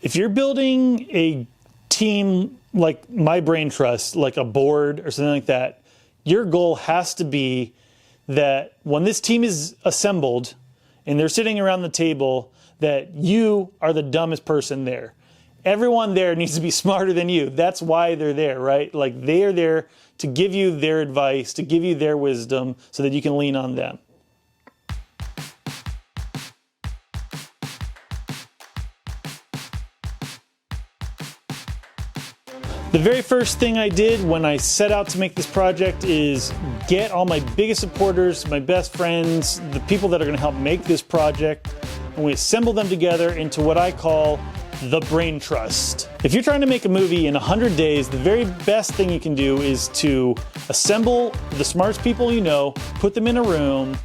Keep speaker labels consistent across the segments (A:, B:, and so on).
A: If you're building a team like my Braintrust, like a board or something like that, your goal has to be that when this team is assembled and they're sitting around the table, that you are the dumbest person there. Everyone there needs to be smarter than you. That's why they're there, right? Like, they are there to give you their advice, to give you their wisdom so that you can lean on them. The very first thing I did when I set out to make this project is get all my biggest supporters, my best friends, the people that are going to help make this project, and we assemble them together into what I call the Braintrust. If you're trying to make a movie in 100 days, the very best thing you can do is to assemble the smartest people you know, put them in a room,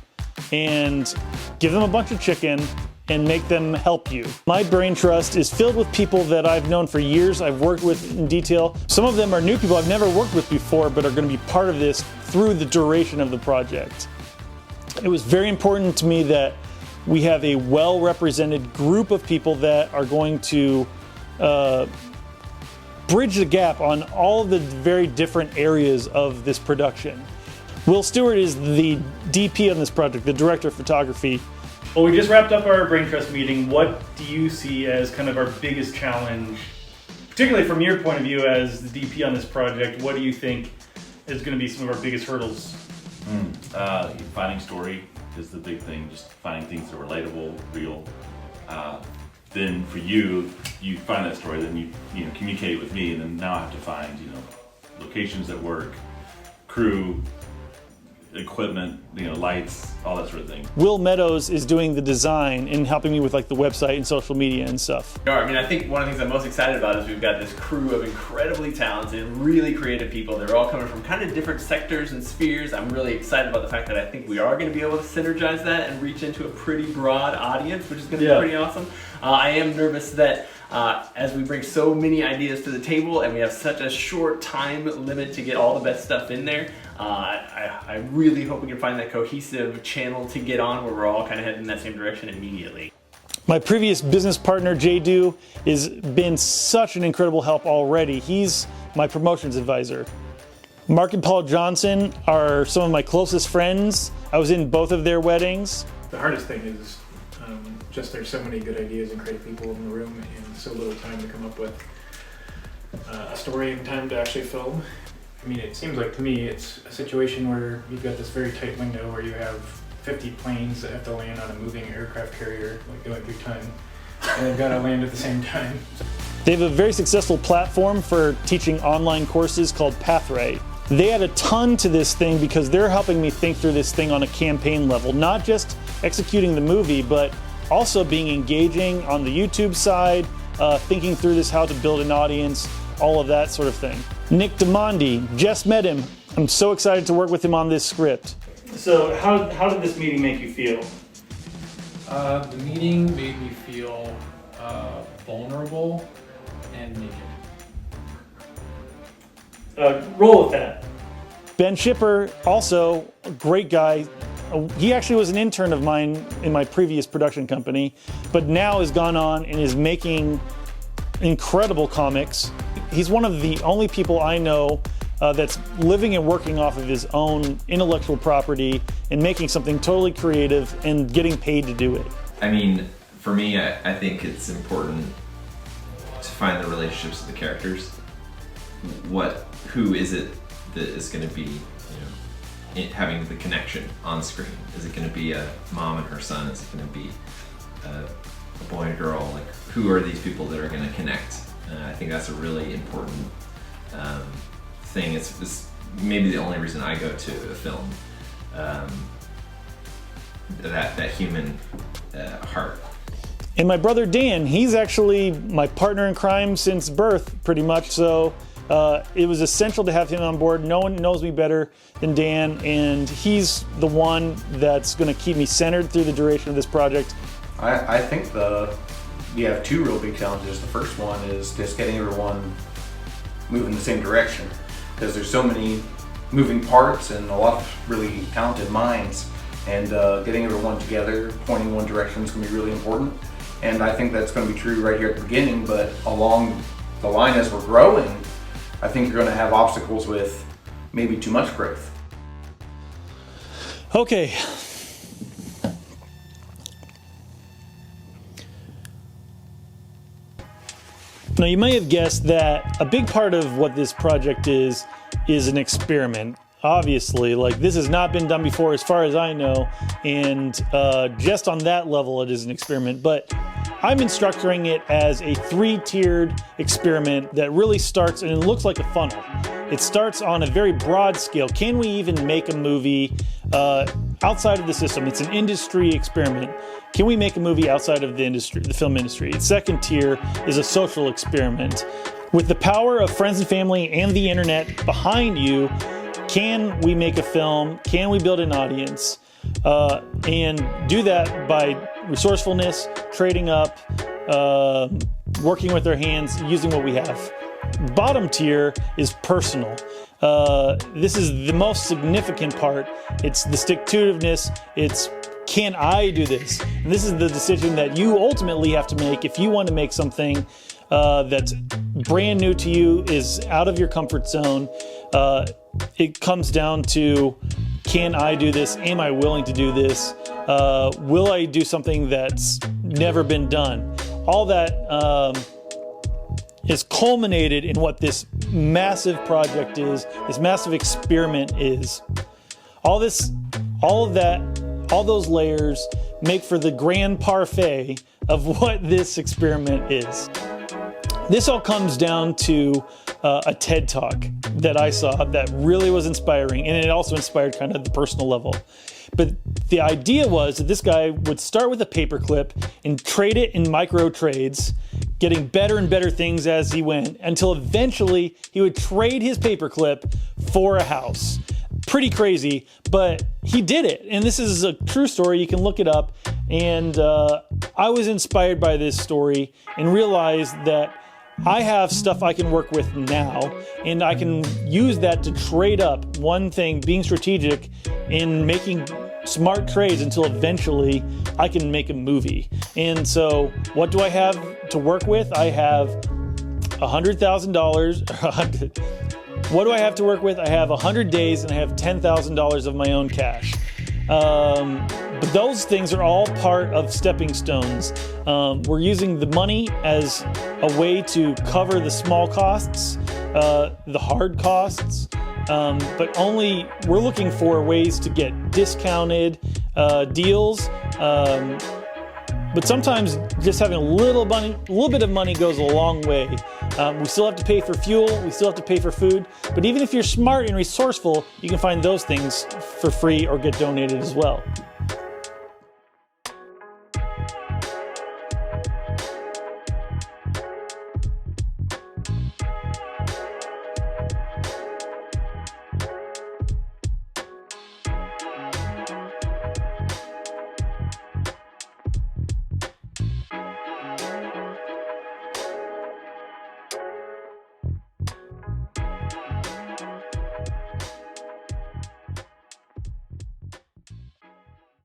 A: and give them a bunch of chicken, and make them help you. My Braintrust is filled with people that I've known for years, I've worked with in detail. Some of them are new people I've never worked with before, but are going to be part of this through the duration of the project. It was very important to me that we have a well-represented group of people that are going to bridge the gap on all of the very different areas of this production. Will Stewart is the DP on this project, the director of photography. Well, we just wrapped up our Braintrust meeting. What do you see as kind of our biggest challenge, particularly from your point of view as the DP on this project? What do you think is going to be some of our biggest hurdles?
B: Finding story is the big thing, just finding things that are relatable, real. Then for you find that story, then you communicate with me, and then now I have to find locations that work, crew, equipment, lights, all that sort of thing.
A: Will MEADOWS is doing the design and helping me with like the website and social media and stuff.
C: I think one of the things I'm most excited about is we've got this crew of incredibly talented, really creative people. They're all coming from kind of different sectors and spheres. I'm really excited about the fact that I think we are going to be able to synergize that and reach into a pretty broad audience, which is going to be pretty awesome. I am nervous that as we bring so many ideas to the table and we have such a short time limit to get all the best stuff in there, I really hope we can find that cohesive channel to get on where we're all kind of heading in that same direction immediately.
A: My previous business partner, Jay Du, has been such an incredible help already. He's my promotions advisor. Mark and Paul Johnson are some of my closest friends. I was in both of their weddings.
D: The hardest thing is just there's so many good ideas and creative people in the room and so little time to come up with a story and time to actually film. I mean, it seems like to me it's a situation where you've got this very tight window where you have 50 planes that have to land on a moving aircraft carrier, like going through time, and they've got to land at the same time.
A: They have a very successful platform for teaching online courses called Pathray. They add a ton to this thing because they're helping me think through this thing on a campaign level, not just executing the movie, but also being engaging on the YouTube side, thinking through this, how to build an audience, all of that sort of thing. Nick DIMONDI, just met him. I'm so excited to work with him on this script. So how did this meeting make you feel?
E: The meeting made me feel vulnerable and naked.
A: Roll with that. Ben Schipper, also a great guy. He actually was an intern of mine in my previous production company, but now has gone on and is making incredible comics. He's one of the only people I know that's living and working off of his own intellectual property and making something totally creative and getting paid to do it.
F: I mean, for me, I think it's important to find the relationships of the characters. Who is it that is going to be, having the connection on screen? Is it going to be a mom and her son? Is it going to be a boy and a girl? Like, who are these people that are going to connect? I think that's a really important thing. It's maybe the only reason I go to a film. That human heart.
A: And my brother Dan, he's actually my partner in crime since birth, pretty much. So it was essential to have him on board. No one knows me better than Dan, and he's the one that's going to keep me centered through the duration of this project.
G: I think we have two real big challenges. The first one is just getting everyone moving in the same direction, because there's so many moving parts and a lot of really talented minds, and getting everyone together, pointing one direction is going to be really important. And I think that's going to be true right here at the beginning, but along the line as we're growing, I think you're going to have obstacles with maybe too much growth.
A: Okay. Now, you may have guessed that a big part of what this project is an experiment. Obviously, like, this has not been done before as far as I know, and just on that level it is an experiment, but I'm structuring it as a 3-tiered experiment that really starts, and it looks like a funnel. It starts on a very broad scale. Can we even make a movie outside of the system? It's an industry experiment. Can we make a movie outside of the industry, the film industry? Its second tier is a social experiment. With the power of friends and family and the internet behind you, can we make a film? Can we build an audience? And do that by resourcefulness, trading up, working with our hands, using what we have. Bottom tier is personal. This is the most significant part. It's the stick-to-itiveness. It's, can I do this? And this is the decision that you ultimately have to make if you want to make something that's brand new to you, is out of your comfort zone. It comes down to, can I do this? Am I willing to do this? Will I do something that's never been done? All that is culminated in what this massive project is, this massive experiment is. All of that, all those layers make for the grand parfait of what this experiment is. This all comes down to a TED Talk that I saw that really was inspiring, and it also inspired kind of the personal level. But the idea was that this guy would start with a paperclip and trade it in micro trades, getting better and better things as he went, until eventually he would trade his paperclip for a house. Pretty crazy, but he did it. And this is a true story. You can look it up. And I was inspired by this story and realized that I have stuff I can work with now, and I can use that to trade up one thing, being strategic in making smart trades until eventually I can make a movie. And so what do I have to work with? I have $100,000. What do I have to work with? I have 100 days and I have $10,000 of my own cash. But those things are all part of stepping stones. We're using the money as a way to cover the small costs, the hard costs, but only we're looking for ways to get discounted deals. But sometimes just having a little bit of money goes a long way. We still have to pay for fuel, we still have to pay for food, but even if you're smart and resourceful, you can find those things for free or get donated as well.